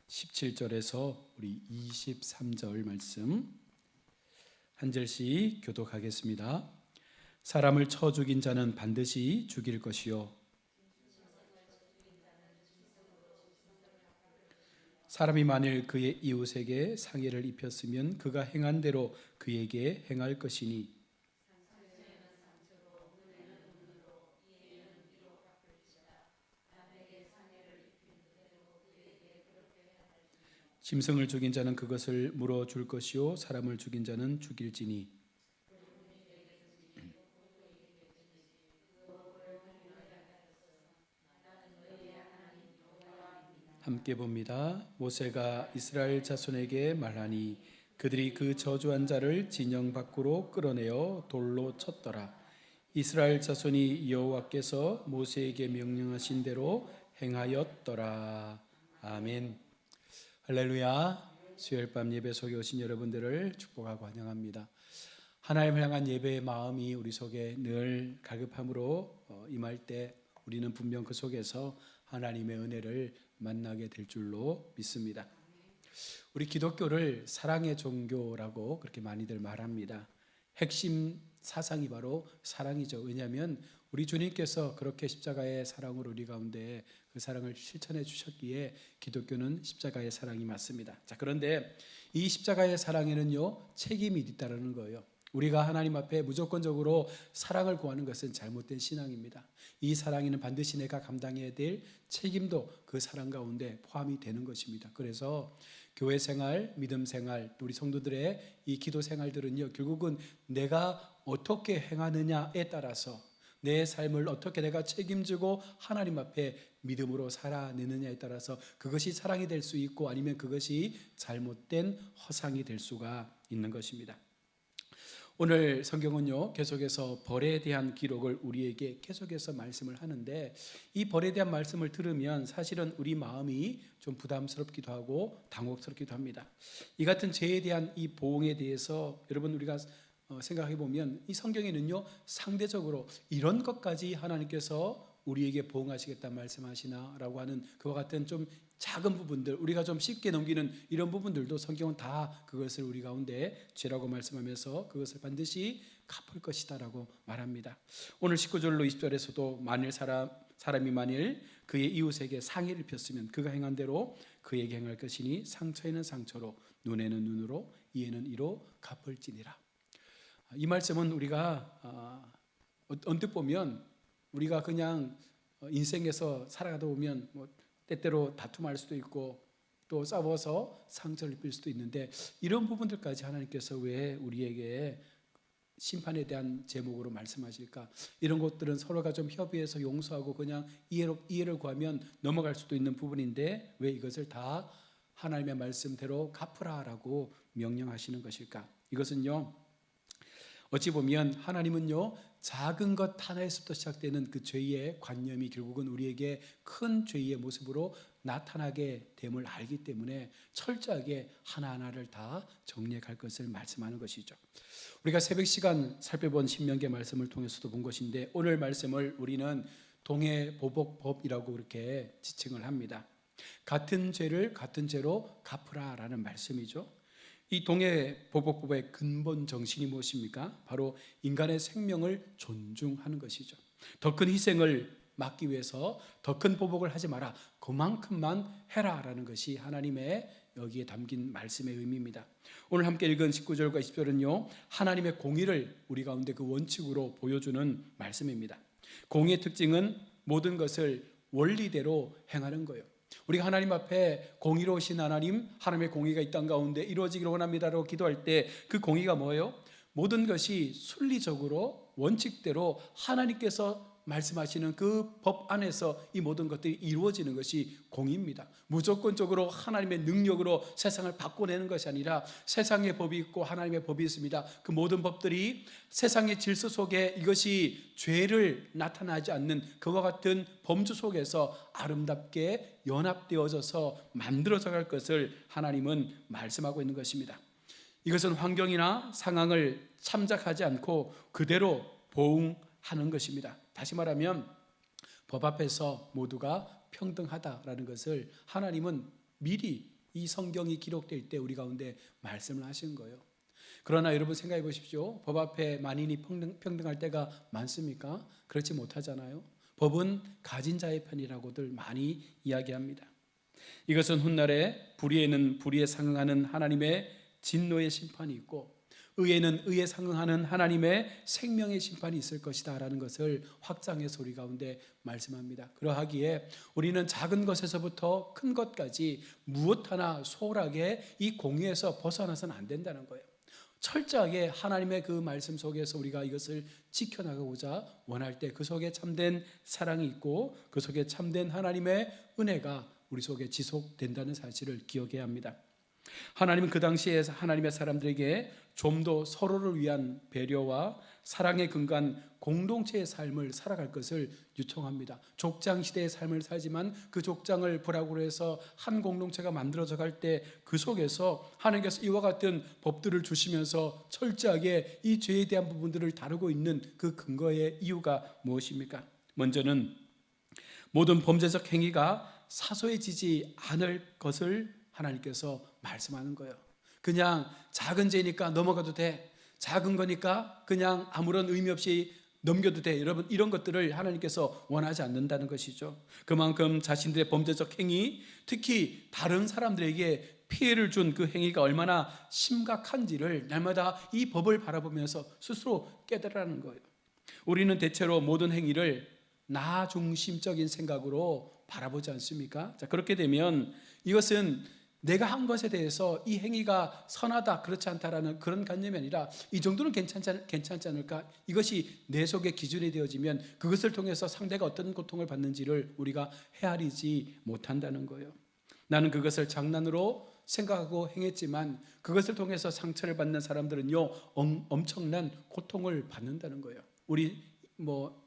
17절에서 우리 23절 말씀 한 절씩 교독하겠습니다. 사람을 쳐 죽인 자는 반드시 죽일 것이요 사람이 만일 그의 이웃에게 상해를 입혔으면 그가 행한 대로 그에게 행할 것이니 짐승을 죽인 자는 그것을 물어줄 것이요 사람을 죽인 자는 죽일지니. 함께 봅니다. 모세가 이스라엘 자손에게 말하니 그들이 그 저주한 자를 진영 밖으로 끌어내어 돌로 쳤더라. 이스라엘 자손이 여호와께서 모세에게 명령하신 대로 행하였더라. 아멘. 할렐루야. 수요일 밤 예배 속에 오신 여러분들을 축복하고 환영합니다. 하나님을 향한 예배의 마음이 우리 속에 늘 갈급함으로 임할 때 우리는 분명 그 속에서 하나님의 은혜를 만나게 될 줄로 믿습니다. 우리 기독교를 사랑의 종교라고 그렇게 많이들 말합니다. 핵심 사상이 바로 사랑이죠. 왜냐하면 우리 주님께서 그렇게 십자가의 사랑으로 우리 가운데 그 사랑을 실천해 주셨기에 기독교는 십자가의 사랑이 맞습니다. 자, 그런데 이 십자가의 사랑에는요 책임이 있다는 거예요. 우리가 하나님 앞에 무조건적으로 사랑을 구하는 것은 잘못된 신앙입니다. 이 사랑에는 반드시 내가 감당해야 될 책임도 그 사랑 가운데 포함이 되는 것입니다. 그래서 교회 생활, 믿음 생활, 우리 성도들의 이 기도 생활들은요 결국은 내가 어떻게 행하느냐에 따라서 내 삶을 어떻게 내가 책임지고 하나님 앞에 믿음으로 살아내느냐에 따라서 그것이 사랑이 될 수 있고 아니면 그것이 잘못된 허상이 될 수가 있는 것입니다. 오늘 성경은요 계속해서 벌에 대한 기록을 우리에게 계속해서 말씀을 하는데 이 벌에 대한 말씀을 들으면 사실은 우리 마음이 좀 부담스럽기도 하고 당혹스럽기도 합니다. 이 같은 죄에 대한 이 보응에 대해서 여러분 우리가 생각해 보면 이 성경에는요 상대적으로 이런 것까지 하나님께서 우리에게 보응하시겠다 말씀하시나라고 하는 그와 같은 좀 작은 부분들, 우리가 좀 쉽게 넘기는 이런 부분들도 성경은 다 그것을 우리 가운데 죄라고 말씀하면서 그것을 반드시 갚을 것이다 라고 말합니다. 오늘 19절로 20절에서도 만일 사람이 만일 그의 이웃에게 상해를 입혔으면 그가 행한 대로 그에게 행할 것이니 상처에는 상처로 눈에는 눈으로 이에는 이로 갚을지니라. 이 말씀은 우리가 언뜻 보면 우리가 그냥 인생에서 살아가다 보면 뭐 때때로 다툼할 수도 있고 또 싸워서 상처를 입힐 수도 있는데 이런 부분들까지 하나님께서 왜 우리에게 심판에 대한 제목으로 말씀하실까? 이런 것들은 서로가 좀 협의해서 용서하고 그냥 이해를 구하면 넘어갈 수도 있는 부분인데 왜 이것을 다 하나님의 말씀대로 갚으라라고 명령하시는 것일까? 이것은요 어찌 보면 하나님은요 작은 것 하나에서부터 시작되는 그 죄의 관념이 결국은 우리에게 큰 죄의 모습으로 나타나게 됨을 알기 때문에 철저하게 하나하나를 다 정리해 갈 것을 말씀하는 것이죠. 우리가 새벽 시간 살펴본 신명기 말씀을 통해서도 본 것인데 오늘 말씀을 우리는 동해보복법이라고 그렇게 지칭을 합니다. 같은 죄를 같은 죄로 갚으라라는 말씀이죠. 이 동해보복법의 근본 정신이 무엇입니까? 바로 인간의 생명을 존중하는 것이죠. 더 큰 희생을 막기 위해서 더 큰 보복을 하지 마라. 그만큼만 해라라는 것이 하나님의 여기에 담긴 말씀의 의미입니다. 오늘 함께 읽은 19절과 20절은요 하나님의 공의를 우리 가운데 그 원칙으로 보여주는 말씀입니다. 공의의 특징은 모든 것을 원리대로 행하는 거예요. 우리가 하나님 앞에 공의로우신 하나님의 공의가 이 땅 가운데 이루어지기를 원합니다라고 기도할 때 그 공의가 뭐예요? 모든 것이 순리적으로 원칙대로 하나님께서 말씀하시는 그 법 안에서 이 모든 것들이 이루어지는 것이 공의입니다. 무조건적으로 하나님의 능력으로 세상을 바꿔내는 것이 아니라 세상의 법이 있고 하나님의 법이 있습니다. 그 모든 법들이 세상의 질서 속에 이것이 죄를 나타나지 않는 그와 같은 범주 속에서 아름답게 연합되어져서 만들어져 갈 것을 하나님은 말씀하고 있는 것입니다. 이것은 환경이나 상황을 참작하지 않고 그대로 보응하는 것입니다. 다시 말하면 법 앞에서 모두가 평등하다라는 것을 하나님은 미리 이 성경이 기록될 때 우리 가운데 말씀을 하신 거예요. 그러나 여러분 생각해 보십시오. 법 앞에 만인이 평등할 때가 많습니까? 그렇지 못하잖아요. 법은 가진 자의 편이라고들 많이 이야기합니다. 이것은 훗날에 불의에는 불의에 상응하는 하나님의 진노의 심판이 있고 의에는 의에 상응하는 하나님의 생명의 심판이 있을 것이다 라는 것을 확장해서 우리 가운데 말씀합니다. 그러하기에 우리는 작은 것에서부터 큰 것까지 무엇 하나 소홀하게 이 공의에서 벗어나서는 안 된다는 거예요. 철저하게 하나님의 그 말씀 속에서 우리가 이것을 지켜나가고자 원할 때 그 속에 참된 사랑이 있고 그 속에 참된 하나님의 은혜가 우리 속에 지속된다는 사실을 기억해야 합니다. 하나님은 그 당시에 하나님의 사람들에게 좀 더 서로를 위한 배려와 사랑에 근거한 공동체의 삶을 살아갈 것을 요청합니다. 족장 시대의 삶을 살지만 그 족장을 보라고 해서 한 공동체가 만들어져 갈 때 그 속에서 하나님께서 이와 같은 법들을 주시면서 철저하게 이 죄에 대한 부분들을 다루고 있는 그 근거의 이유가 무엇입니까? 먼저는 모든 범죄적 행위가 사소해지지 않을 것을 하나님께서 말씀하는 거예요. 그냥 작은 죄니까 넘어가도 돼, 작은 거니까 그냥 아무런 의미 없이 넘겨도 돼, 여러분 이런 것들을 하나님께서 원하지 않는다는 것이죠. 그만큼 자신들의 범죄적 행위, 특히 다른 사람들에게 피해를 준 그 행위가 얼마나 심각한지를 날마다 이 법을 바라보면서 스스로 깨달으라는 거예요. 우리는 대체로 모든 행위를 나 중심적인 생각으로 바라보지 않습니까? 자, 그렇게 되면 이것은 내가 한 것에 대해서 이 행위가 선하다 그렇지 않다라는 그런 관념이 아니라 이 정도는 괜찮지 않을까? 이것이 내 속의 기준이 되어지면 그것을 통해서 상대가 어떤 고통을 받는지를 우리가 헤아리지 못한다는 거예요. 나는 그것을 장난으로 생각하고 행했지만 그것을 통해서 상처를 받는 사람들은요 엄청난 고통을 받는다는 거예요. 우리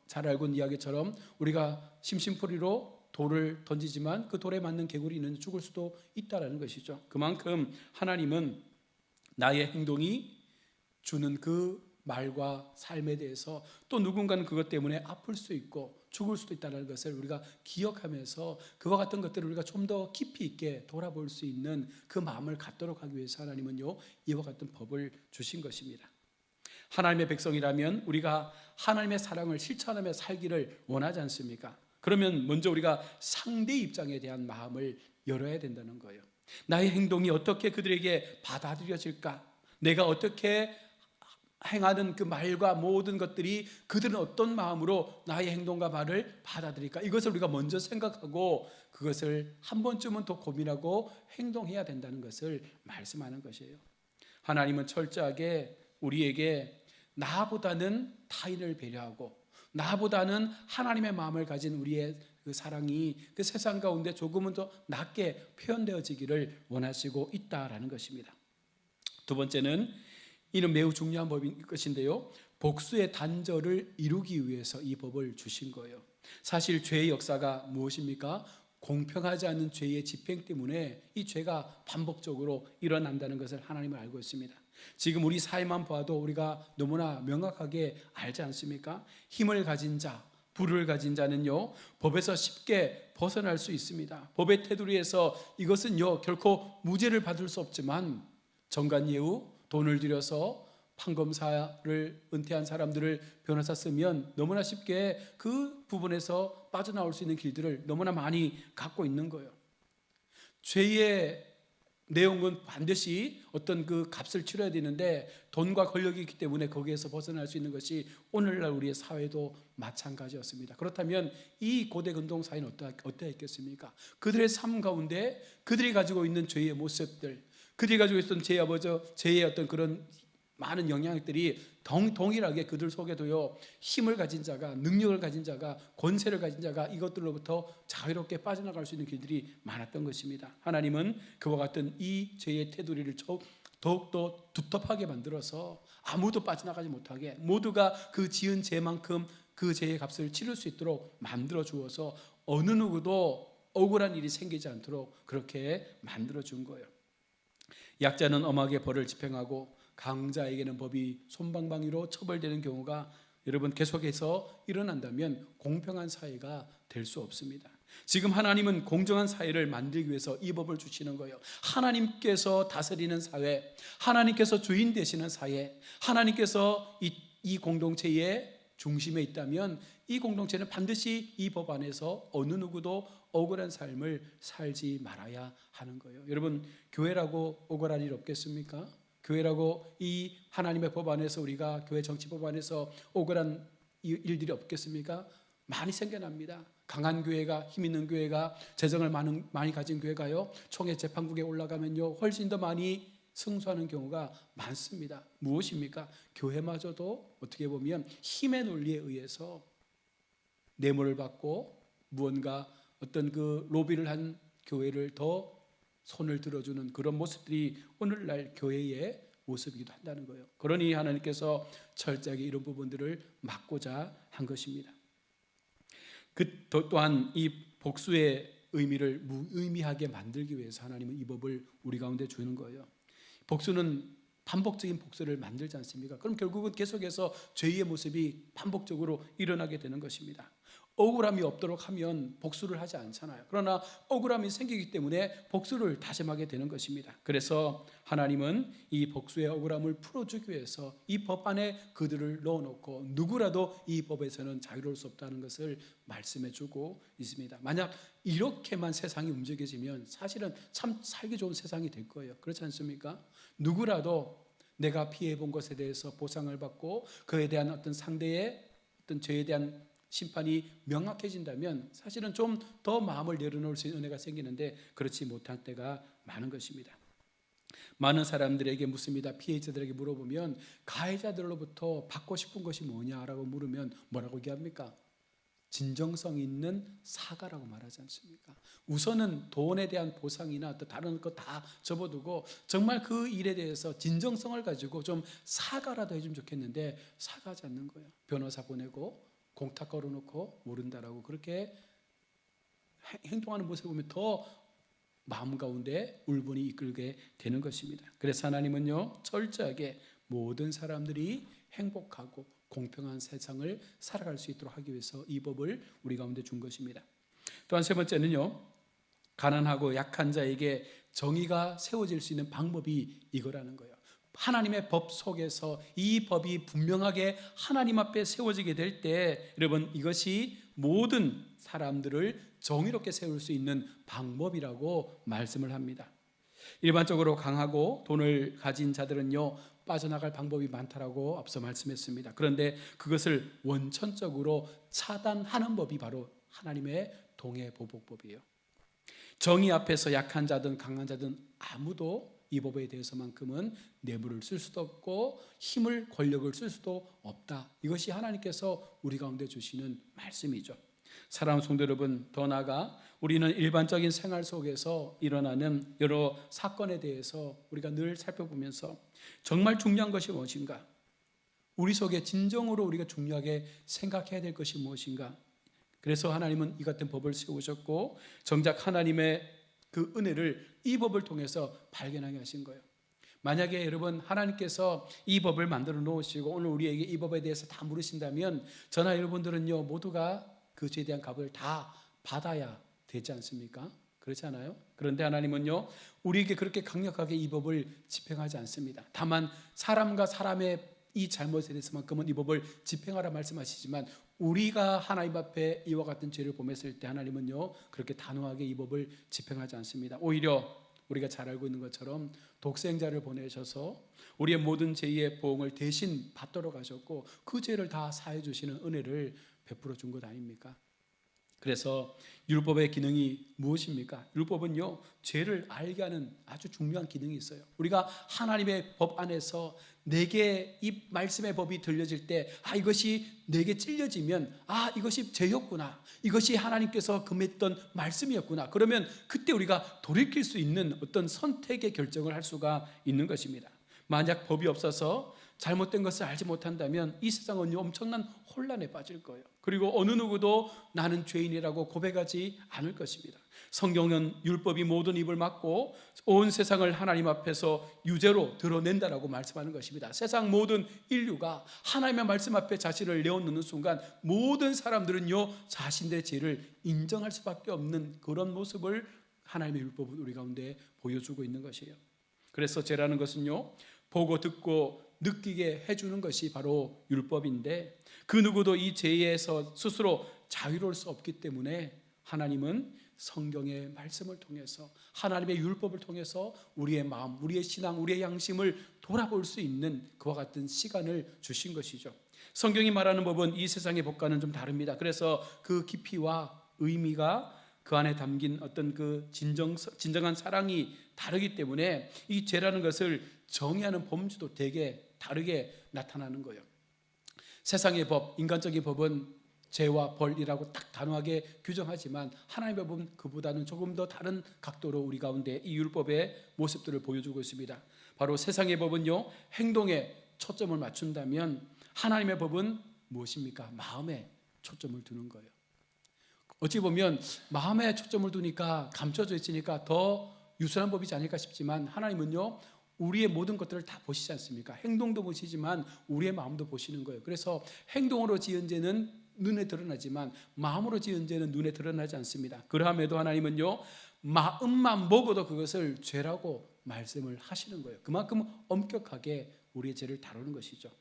잘 알고 있는 이야기처럼 우리가 심심풀이로 돌을 던지지만 그 돌에 맞는 개구리는 죽을 수도 있다는 것이죠. 그만큼 하나님은 나의 행동이 주는 그 말과 삶에 대해서 또 누군가는 그것 때문에 아플 수 있고 죽을 수도 있다는 것을 우리가 기억하면서 그와 같은 것들을 우리가 좀 더 깊이 있게 돌아볼 수 있는 그 마음을 갖도록 하기 위해서 하나님은요 이와 같은 법을 주신 것입니다. 하나님의 백성이라면 우리가 하나님의 사랑을 실천하며 살기를 원하지 않습니까? 그러면 먼저 우리가 상대 입장에 대한 마음을 열어야 된다는 거예요. 나의 행동이 어떻게 그들에게 받아들여질까? 내가 어떻게 행하는 그 말과 모든 것들이 그들은 어떤 마음으로 나의 행동과 말을 받아들일까? 이것을 우리가 먼저 생각하고 그것을 한 번쯤은 더 고민하고 행동해야 된다는 것을 말씀하는 것이에요. 하나님은 철저하게 우리에게 나보다는 타인을 배려하고 나보다는 하나님의 마음을 가진 우리의 그 사랑이 그 세상 가운데 조금은 더 낮게 표현되어지기를 원하시고 있다라는 것입니다. 두 번째는 이는 매우 중요한 법인 것인데요, 복수의 단절을 이루기 위해서 이 법을 주신 거예요. 사실 죄의 역사가 무엇입니까? 공평하지 않은 죄의 집행 때문에 이 죄가 반복적으로 일어난다는 것을 하나님은 알고 있습니다. 지금 우리 사회만 봐도 우리가 너무나 명확하게 알지 않습니까? 힘을 가진 자, 부를 가진 자는요 법에서 쉽게 벗어날 수 있습니다. 법의 테두리에서 이것은요 결코 무죄를 받을 수 없지만 정관예우, 돈을 들여서 판검사를 은퇴한 사람들을 변호사 쓰면 너무나 쉽게 그 부분에서 빠져나올 수 있는 길들을 너무나 많이 갖고 있는 거예요. 죄의 내용은 반드시 어떤 그 값을 치러야 되는데 돈과 권력이 있기 때문에 거기에서 벗어날 수 있는 것이 오늘날 우리의 사회도 마찬가지였습니다. 그렇다면 이 고대 근동 사회는 어떠했겠습니까? 그들의 삶 가운데 그들이 가지고 있는 죄의 모습들, 그들이 가지고 있었던 죄의 어떤 그런 많은 영향들이 동일하게 그들 속에도요 힘을 가진 자가, 능력을 가진 자가, 권세를 가진 자가 이것들로부터 자유롭게 빠져나갈 수 있는 길들이 많았던 것입니다. 하나님은 그와 같은 이 죄의 테두리를 더욱더 두텁하게 만들어서 아무도 빠져나가지 못하게 모두가 그 지은 죄만큼 그 죄의 값을 치를 수 있도록 만들어 주어서 어느 누구도 억울한 일이 생기지 않도록 그렇게 만들어 준 거예요. 약자는 엄하게 벌을 집행하고 강자에게는 법이 솜방망이로 처벌되는 경우가 여러분 계속해서 일어난다면 공평한 사회가 될 수 없습니다. 지금 하나님은 공정한 사회를 만들기 위해서 이 법을 주시는 거예요. 하나님께서 다스리는 사회, 하나님께서 주인 되시는 사회, 하나님께서 이 공동체의 중심에 있다면 이 공동체는 반드시 이 법 안에서 어느 누구도 억울한 삶을 살지 말아야 하는 거예요. 여러분, 교회라고 억울할 일 없겠습니까? 교회라고 이 하나님의 법 안에서 우리가 교회 정치법 안에서 억울한 일들이 없겠습니까? 많이 생겨납니다. 강한 교회가, 힘 있는 교회가, 재정을 많이 가진 교회가요, 총회 재판국에 올라가면요 훨씬 더 많이 승소하는 경우가 많습니다. 무엇입니까? 교회마저도 어떻게 보면 힘의 논리에 의해서 뇌물을 받고 무언가 어떤 그 로비를 한 교회를 더 손을 들어주는 그런 모습들이 오늘날 교회의 모습이기도 한다는 거예요. 그러니 하나님께서 철저하게 이런 부분들을 막고자 한 것입니다. 또한 이 복수의 의미를 무의미하게 만들기 위해서 하나님은 이 법을 우리 가운데 주는 거예요. 복수는 반복적인 복수를 만들지 않습니까? 그럼 결국은 계속해서 죄의 모습이 반복적으로 일어나게 되는 것입니다. 억울함이 없도록 하면 복수를 하지 않잖아요. 그러나 억울함이 생기기 때문에 복수를 다짐하게 되는 것입니다. 그래서 하나님은 이 복수의 억울함을 풀어주기 위해서 이 법 안에 그들을 넣어놓고 누구라도 이 법에서는 자유로울 수 없다는 것을 말씀해주고 있습니다. 만약 이렇게만 세상이 움직여지면 사실은 참 살기 좋은 세상이 될 거예요. 그렇지 않습니까? 누구라도 내가 피해본 것에 대해서 보상을 받고 그에 대한 어떤 상대의 어떤 죄에 대한 심판이 명확해진다면 사실은 좀 더 마음을 내려놓을 수 있는 은혜가 생기는데 그렇지 못할 때가 많은 것입니다. 많은 사람들에게 묻습니다. 피해자들에게 물어보면 가해자들로부터 받고 싶은 것이 뭐냐라고 물으면 뭐라고 얘기합니까? 진정성 있는 사과라고 말하지 않습니까? 우선은 돈에 대한 보상이나 또 다른 것 다 접어두고 정말 그 일에 대해서 진정성을 가지고 좀 사과라도 해주면 좋겠는데 사과하지 않는 거예요. 변호사 보내고 공탁 걸어놓고 모른다라고 그렇게 행동하는 모습을 보면 더 마음 가운데 울분이 이끌게 되는 것입니다. 그래서 하나님은요 철저하게 모든 사람들이 행복하고 공평한 세상을 살아갈 수 있도록 하기 위해서 이 법을 우리 가운데 준 것입니다. 또한 세 번째는요, 가난하고 약한 자에게 정의가 세워질 수 있는 방법이 이거라는 거예요. 하나님의 법 속에서 이 법이 분명하게 하나님 앞에 세워지게 될 때 여러분 이것이 모든 사람들을 정의롭게 세울 수 있는 방법이라고 말씀을 합니다. 일반적으로 강하고 돈을 가진 자들은요 빠져나갈 방법이 많다라고 앞서 말씀했습니다. 그런데 그것을 원천적으로 차단하는 법이 바로 하나님의 동해보복법이에요. 정의 앞에서 약한 자든 강한 자든 아무도 이 법에 대해서만큼은 뇌물을 쓸 수도 없고 힘을 권력을 쓸 수도 없다. 이것이 하나님께서 우리 가운데 주시는 말씀이죠. 사랑하는 성도 여러분, 더 나아가 우리는 일반적인 생활 속에서 일어나는 여러 사건에 대해서 우리가 늘 살펴보면서 정말 중요한 것이 무엇인가, 우리 속에 진정으로 우리가 중요하게 생각해야 될 것이 무엇인가. 그래서 하나님은 이 같은 법을 세우셨고 정작 하나님의 그 은혜를 이 법을 통해서 발견하게 하신 거예요. 만약에 여러분 하나님께서 이 법을 만들어 놓으시고 오늘 우리에게 이 법에 대해서 다 물으신다면 저나 여러분들은요 모두가 그 죄에 대한 값을 다 받아야 되지 않습니까? 그렇지 않아요? 그런데 하나님은요 우리에게 그렇게 강력하게 이 법을 집행하지 않습니다. 다만 사람과 사람의 이 잘못에 대해서만큼은 이 법을 집행하라 말씀하시지만 우리가 하나님 앞에 이와 같은 죄를 범했을 때 하나님은요 그렇게 단호하게 이 법을 집행하지 않습니다. 오히려 우리가 잘 알고 있는 것처럼 독생자를 보내셔서 우리의 모든 죄의 보응을 대신 받도록 하셨고 그 죄를 다 사해 주시는 은혜를 베풀어 준 것 아닙니까? 그래서 율법의 기능이 무엇입니까? 율법은요 죄를 알게 하는 아주 중요한 기능이 있어요. 우리가 하나님의 법 안에서 내게 이 말씀의 법이 들려질 때 이것이 내게 찔려지면 이것이 죄였구나, 이것이 하나님께서 금했던 말씀이었구나, 그러면 그때 우리가 돌이킬 수 있는 어떤 선택의 결정을 할 수가 있는 것입니다. 만약 법이 없어서 잘못된 것을 알지 못한다면 이 세상은 엄청난 혼란에 빠질 거예요. 그리고 어느 누구도 나는 죄인이라고 고백하지 않을 것입니다. 성경은 율법이 모든 입을 막고 온 세상을 하나님 앞에서 유죄로 드러낸다라고 말씀하는 것입니다. 세상 모든 인류가 하나님의 말씀 앞에 자신을 내어놓는 순간 모든 사람들은요 자신들의 죄를 인정할 수밖에 없는 그런 모습을 하나님의 율법은 우리 가운데 보여주고 있는 것이에요. 그래서 죄라는 것은요 보고 듣고 느끼게 해주는 것이 바로 율법인데 그 누구도 이 죄에서 스스로 자유로울 수 없기 때문에 하나님은 성경의 말씀을 통해서 하나님의 율법을 통해서 우리의 마음, 우리의 신앙, 우리의 양심을 돌아볼 수 있는 그와 같은 시간을 주신 것이죠. 성경이 말하는 법은 이 세상의 법과는 좀 다릅니다. 그래서 그 깊이와 의미가 그 안에 담긴 어떤 그 진정한 사랑이 다르기 때문에 이 죄라는 것을 정의하는 범주도 되게 다르게 나타나는 거예요. 세상의 법, 인간적인 법은 죄와 벌이라고 딱 단호하게 규정하지만 하나님의 법은 그보다는 조금 더 다른 각도로 우리 가운데 이 율법의 모습들을 보여주고 있습니다. 바로 세상의 법은요 행동에 초점을 맞춘다면 하나님의 법은 무엇입니까? 마음에 초점을 두는 거예요. 어찌 보면 마음에 초점을 두니까 감춰져 있으니까 더 유순한 법이지 않을까 싶지만 하나님은요 우리의 모든 것들을 다 보시지 않습니까? 행동도 보시지만 우리의 마음도 보시는 거예요. 그래서 행동으로 지은 죄는 눈에 드러나지만 마음으로 지은 죄는 눈에 드러나지 않습니다. 그러함에도 하나님은요 마음만 먹어도 그것을 죄라고 말씀을 하시는 거예요. 그만큼 엄격하게 우리의 죄를 다루는 것이죠.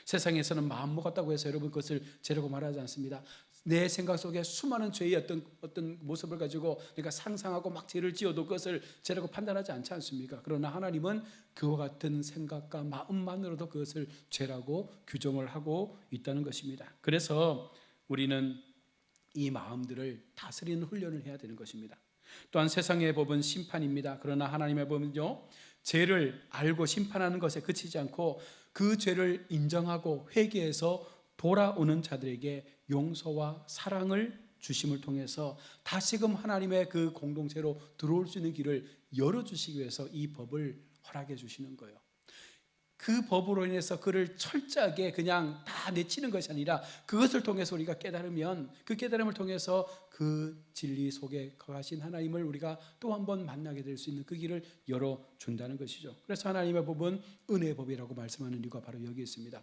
세상에서는 마음 먹었다고 해서 여러분 그것을 죄라고 말하지 않습니다. 내 생각 속에 수많은 죄의 어떤 모습을 가지고 내가 상상하고 막 죄를 지어도 그것을 죄라고 판단하지 않지 않습니까? 그러나 하나님은 그와 같은 생각과 마음만으로도 그것을 죄라고 규정을 하고 있다는 것입니다. 그래서 우리는 이 마음들을 다스리는 훈련을 해야 되는 것입니다. 또한 세상의 법은 심판입니다. 그러나 하나님의 법은요 죄를 알고 심판하는 것에 그치지 않고 그 죄를 인정하고 회개해서 돌아오는 자들에게 용서와 사랑을 주심을 통해서 다시금 하나님의 그 공동체로 들어올 수 있는 길을 열어주시기 위해서 이 법을 허락해 주시는 거예요. 그 법으로 인해서 그를 철저하게 그냥 다 내치는 것이 아니라 그것을 통해서 우리가 깨달으면 그 깨달음을 통해서 그 진리 속에 거하신 하나님을 우리가 또 한 번 만나게 될 수 있는 그 길을 열어준다는 것이죠. 그래서 하나님의 법은 은혜의 법이라고 말씀하는 이유가 바로 여기 있습니다.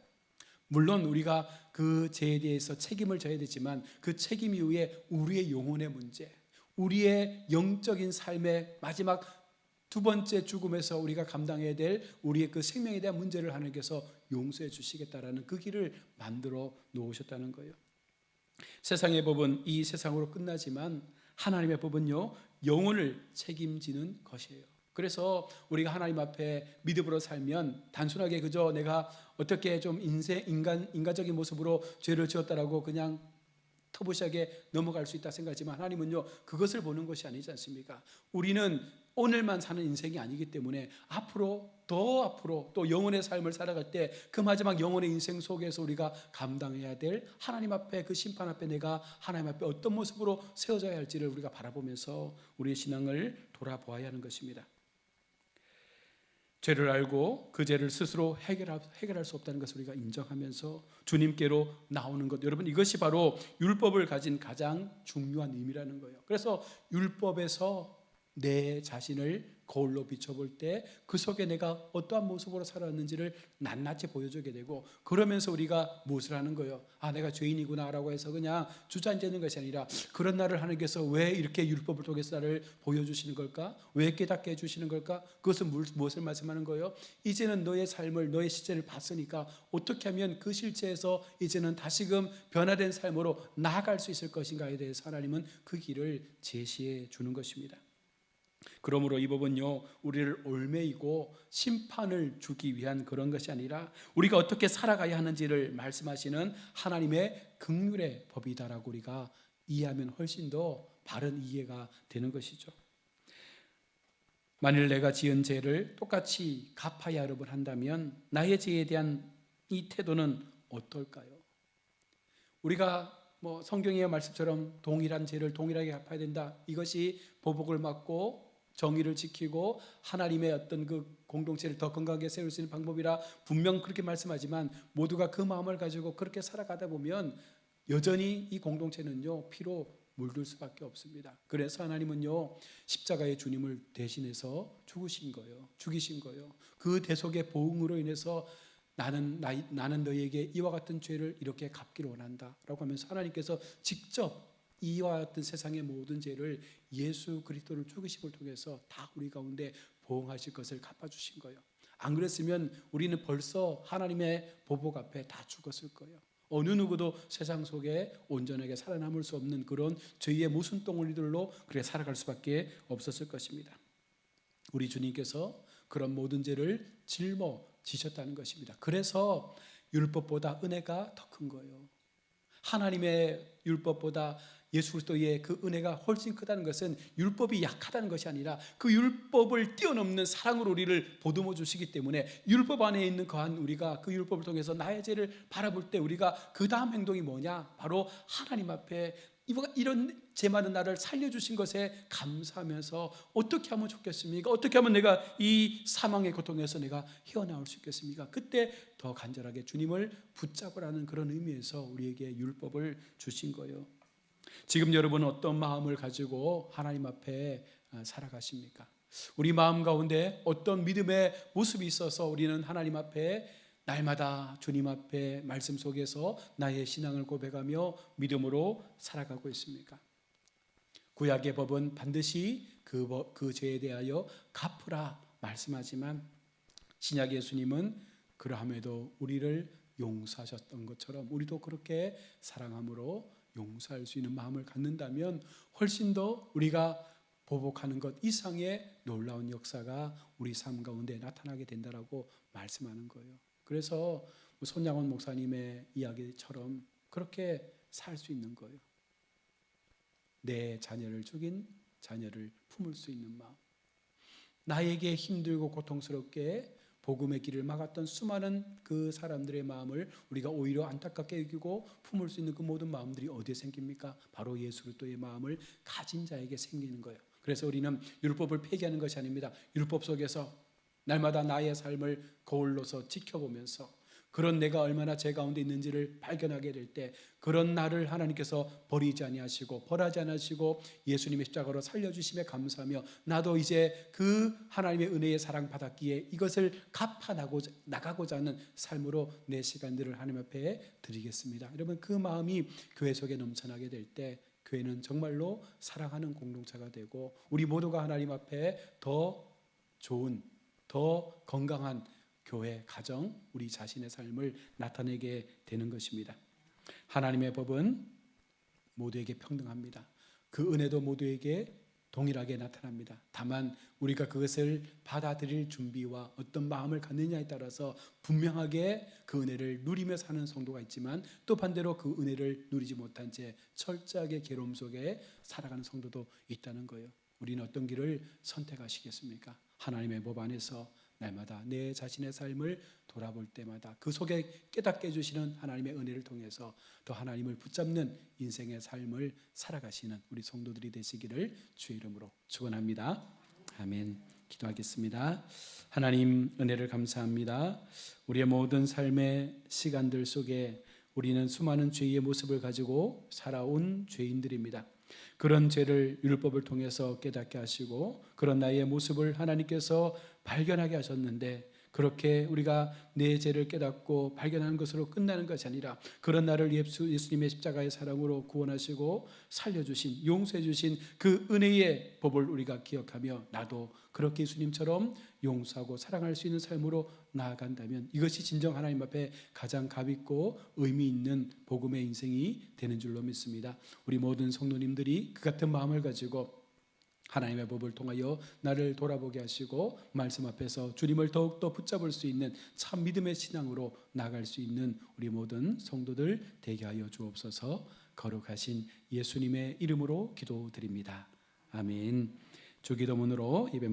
물론 우리가 그 죄에 대해서 책임을 져야 되지만 그 책임 이후에 우리의 영혼의 문제, 우리의 영적인 삶의 마지막 두 번째 죽음에서 우리가 감당해야 될 우리의 그 생명에 대한 문제를 하나님께서 용서해 주시겠다라는 그 길을 만들어 놓으셨다는 거예요. 세상의 법은 이 세상으로 끝나지만 하나님의 법은요 영혼을 책임지는 것이에요. 그래서 우리가 하나님 앞에 믿음으로 살면 단순하게 그저 내가 어떻게 좀 인간적인 모습으로 죄를 지었다라고 그냥 터부시하게 넘어갈 수 있다 생각하지만 하나님은요 그것을 보는 것이 아니지 않습니까? 우리는 오늘만 사는 인생이 아니기 때문에 앞으로 또 영혼의 삶을 살아갈 때 그 마지막 영혼의 인생 속에서 우리가 감당해야 될 하나님 앞에 그 심판 앞에 내가 하나님 앞에 어떤 모습으로 세워져야 할지를 우리가 바라보면서 우리의 신앙을 돌아보아야 하는 것입니다. 죄를 알고 그 죄를 스스로 해결할 수 없다는 것을 우리가 인정하면서 주님께로 나오는 것, 여러분 이것이 바로 율법을 가진 가장 중요한 의미라는 거예요. 그래서 율법에서 내 자신을 거울로 비춰볼 때 그 속에 내가 어떠한 모습으로 살아왔는지를 낱낱이 보여주게 되고 그러면서 우리가 무엇을 하는 거예요? 아 내가 죄인이구나 라고 해서 그냥 주저앉는 것이 아니라 그런 나를 하나님께서 왜 이렇게 율법을 통해서 나를 보여주시는 걸까? 왜 깨닫게 해주시는 걸까? 그것은 무엇을 말씀하는 거예요? 이제는 너의 삶을 너의 실체를 봤으니까 어떻게 하면 그 실체에서 이제는 다시금 변화된 삶으로 나아갈 수 있을 것인가에 대해서 하나님은 그 길을 제시해 주는 것입니다. 그러므로 이 법은요 우리를 얽매이고 심판을 주기 위한 그런 것이 아니라 우리가 어떻게 살아가야 하는지를 말씀하시는 하나님의 긍휼의 법이다라고 우리가 이해하면 훨씬 더 바른 이해가 되는 것이죠. 만일 내가 지은 죄를 똑같이 갚아야 하려고 한다면 나의 죄에 대한 이 태도는 어떨까요? 우리가 성경의 말씀처럼 동일한 죄를 동일하게 갚아야 된다, 이것이 보복을 맞고 정의를 지키고 하나님의 어떤 그 공동체를 더 건강하게 세울 수 있는 방법이라 분명 그렇게 말씀하지만 모두가 그 마음을 가지고 그렇게 살아가다 보면 여전히 이 공동체는요 피로 물들 수밖에 없습니다. 그래서 하나님은요 십자가의 주님을 대신해서 죽으신 거예요. 죽이신 거예요. 그 대속의 보응으로 인해서 나는 너희에게 이와 같은 죄를 이렇게 갚기를 원한다라고 하면서 하나님께서 직접 이와 같은 세상의 모든 죄를 예수 그리스도를 죽으심을 통해서 다 우리 가운데 보응하실 것을 갚아주신 거예요. 안 그랬으면 우리는 벌써 하나님의 보복 앞에 다 죽었을 거예요. 어느 누구도 세상 속에 온전하게 살아남을 수 없는 그런 죄의 모순덩어리들로 그렇게 살아갈 수밖에 없었을 것입니다. 우리 주님께서 그런 모든 죄를 짊어지셨다는 것입니다. 그래서 율법보다 은혜가 더 큰 거예요. 하나님의 율법보다 예수 그리스도의 그 은혜가 훨씬 크다는 것은 율법이 약하다는 것이 아니라 그 율법을 뛰어넘는 사랑으로 우리를 보듬어 주시기 때문에 율법 안에 있는 거한 우리가 그 율법을 통해서 나의 죄를 바라볼 때 우리가 그 다음 행동이 뭐냐? 바로 하나님 앞에 이런 죄 많은 나를 살려주신 것에 감사하면서 어떻게 하면 좋겠습니까? 어떻게 하면 내가 이 사망의 고통에서 내가 헤어나올 수 있겠습니까? 그때 더 간절하게 주님을 붙잡으라는 그런 의미에서 우리에게 율법을 주신 거예요. 지금 여러분은 어떤 마음을 가지고 하나님 앞에 살아가십니까? 우리 마음 가운데 어떤 믿음의 모습이 있어서 우리는 하나님 앞에 날마다 주님 앞에 말씀 속에서 나의 신앙을 고백하며 믿음으로 살아가고 있습니까? 구약의 법은 반드시 그 죄에 대하여 갚으라 말씀하지만 신약 예수님은 그러함에도 우리를 용서하셨던 것처럼 우리도 그렇게 사랑함으로 용서할 수 있는 마음을 갖는다면 훨씬 더 우리가 보복하는 것 이상의 놀라운 역사가 우리 삶 가운데 나타나게 된다라고 말씀하는 거예요. 그래서 손양원 목사님의 이야기처럼 그렇게 살 수 있는 거예요. 내 자녀를 죽인 자녀를 품을 수 있는 마음, 나에게 힘들고 고통스럽게 복음의 길을 막았던 수많은 그 사람들의 마음을 우리가 오히려 안타깝게 여기고 품을 수 있는 그 모든 마음들이 어디에 생깁니까? 바로 예수 그리스도의 마음을 가진 자에게 생기는 거예요. 그래서 우리는 율법을 폐기하는 것이 아닙니다. 율법 속에서 날마다 나의 삶을 거울로서 지켜보면서 그런 내가 얼마나 죄 가운데 있는지를 발견하게 될 때 그런 나를 하나님께서 버리지 아니하시고 벌하지 않으시고 예수님의 십자가로 살려주심에 감사하며 나도 이제 그 하나님의 은혜의 사랑 받았기에 이것을 나가고자 하는 삶으로 내 시간들을 하나님 앞에 드리겠습니다. 여러분 그 마음이 교회 속에 넘쳐나게 될 때 교회는 정말로 사랑하는 공동체가 되고 우리 모두가 하나님 앞에 더 좋은 더 건강한 교회, 가정, 우리 자신의 삶을 나타내게 되는 것입니다. 하나님의 법은 모두에게 평등합니다. 그 은혜도 모두에게 동일하게 나타납니다. 다만 우리가 그것을 받아들일 준비와 어떤 마음을 갖느냐에 따라서 분명하게 그 은혜를 누리며 사는 성도가 있지만 또 반대로 그 은혜를 누리지 못한 채 철저하게 괴로움 속에 살아가는 성도도 있다는 거예요. 우리는 어떤 길을 선택하시겠습니까? 하나님의 법 안에서 날마다 내 자신의 삶을 돌아볼 때마다 그 속에 깨닫게 해주시는 하나님의 은혜를 통해서 더 하나님을 붙잡는 인생의 삶을 살아가시는 우리 성도들이 되시기를 주의 이름으로 축원합니다. 아멘. 기도하겠습니다. 하나님 은혜를 감사합니다. 우리의 모든 삶의 시간들 속에 우리는 수많은 죄의 모습을 가지고 살아온 죄인들입니다. 그런 죄를 율법을 통해서 깨닫게 하시고 그런 나의 모습을 하나님께서 발견하게 하셨는데 그렇게 우리가 내 죄를 깨닫고 발견하는 것으로 끝나는 것이 아니라 그런 나를 예수님의 십자가의 사랑으로 구원하시고 살려주신 용서해 주신 그 은혜의 법을 우리가 기억하며 나도 그렇게 예수님처럼 용서하고 사랑할 수 있는 삶으로 나아간다면 이것이 진정 하나님 앞에 가장 값있고 의미 있는 복음의 인생이 되는 줄로 믿습니다. 우리 모든 성도님들이 그 같은 마음을 가지고 하나님의 법을 통하여 나를 돌아보게 하시고 말씀 앞에서 주님을 더욱더 붙잡을 수 있는 참 믿음의 신앙으로 나아갈 수 있는 우리 모든 성도들 되게 하여 주옵소서. 거룩하신 예수님의 이름으로 기도드립니다. 아멘. 주기도문으로 예배